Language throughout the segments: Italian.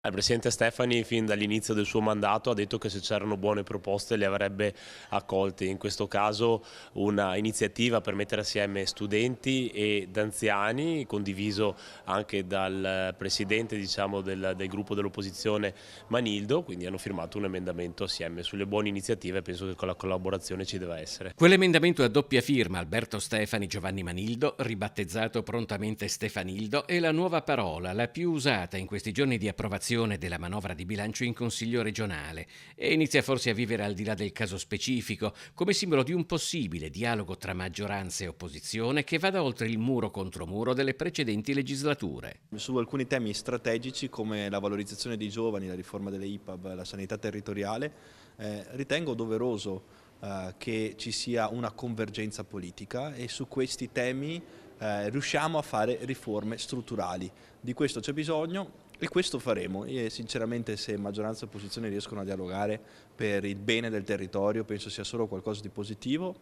Il presidente Stefani fin dall'inizio del suo mandato ha detto che se c'erano buone proposte le avrebbe accolte, in questo caso una iniziativa per mettere assieme studenti ed anziani, condiviso anche dal presidente del gruppo dell'opposizione Manildo, quindi hanno firmato un emendamento assieme sulle buone iniziative e penso che con la collaborazione ci deve essere. Quell'emendamento a doppia firma Alberto Stefani Giovanni Manildo, ribattezzato prontamente Stefanildo, è la nuova parola, la più usata in questi giorni di approvazione della manovra di bilancio in Consiglio regionale e inizia forse a vivere al di là del caso specifico come simbolo di un possibile dialogo tra maggioranza e opposizione che vada oltre il muro contro muro delle precedenti legislature. Su alcuni temi strategici come la valorizzazione dei giovani, la riforma delle IPAB, la sanità territoriale, ritengo doveroso che ci sia una convergenza politica e su questi temi riusciamo a fare riforme strutturali. Di questo c'è bisogno e questo faremo e sinceramente se maggioranza e opposizione riescono a dialogare per il bene del territorio penso sia solo qualcosa di positivo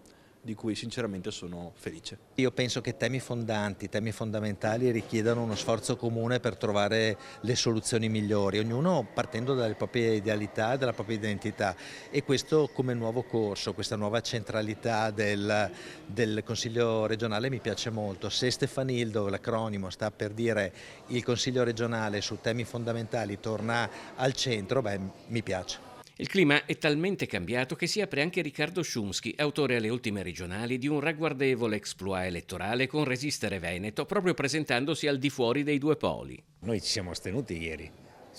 di cui sinceramente sono felice. Io penso che temi fondanti, temi fondamentali richiedano uno sforzo comune per trovare le soluzioni migliori, ognuno partendo dalle proprie idealità e dalla propria identità e questo come nuovo corso, questa nuova centralità del Consiglio regionale mi piace molto. Se Stefanildo, l'acronimo, sta per dire il Consiglio regionale su temi fondamentali torna al centro, mi piace. Il clima è talmente cambiato che si apre anche Riccardo Szumski, autore alle ultime regionali di un ragguardevole exploit elettorale con Resistere Veneto, proprio presentandosi al di fuori dei due poli. Noi ci siamo astenuti ieri,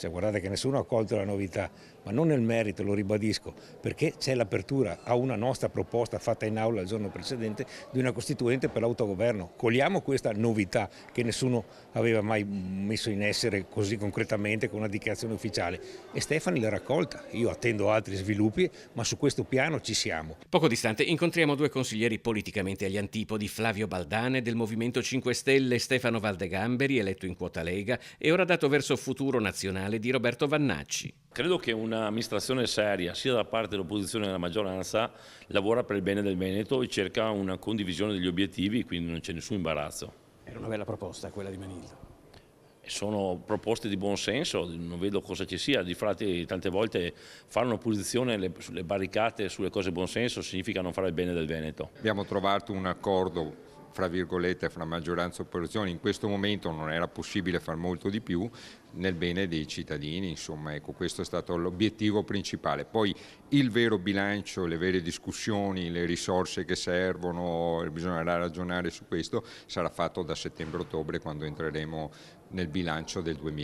guardate che nessuno ha colto la novità, ma non nel merito, lo ribadisco, perché c'è l'apertura a una nostra proposta fatta in aula il giorno precedente di una costituente per l'autogoverno. Cogliamo questa novità che nessuno aveva mai messo in essere così concretamente con una dichiarazione ufficiale e Stefani l'ha raccolta. Io attendo altri sviluppi, ma su questo piano ci siamo. Poco distante incontriamo due consiglieri politicamente agli antipodi, Flavio Baldane del Movimento 5 Stelle, Stefano Valdegamberi, eletto in quota Lega e ora dato verso Futuro Nazionale di Roberto Vannacci. Credo che un'amministrazione seria, sia da parte dell'opposizione che della maggioranza, lavora per il bene del Veneto e cerca una condivisione degli obiettivi, quindi non c'è nessun imbarazzo. Era una bella proposta quella di Manildo. Sono proposte di buon senso, non vedo cosa ci sia. Difatti tante volte fare un'opposizione sulle barricate, sulle cose di buon senso, significa non fare il bene del Veneto. Abbiamo trovato un accordo fra virgolette fra maggioranza e opposizione, in questo momento non era possibile far molto di più nel bene dei cittadini, insomma ecco questo è stato l'obiettivo principale. Poi il vero bilancio, le vere discussioni, le risorse che servono, bisognerà ragionare su questo, sarà fatto da settembre-ottobre quando entreremo nel bilancio del 2020.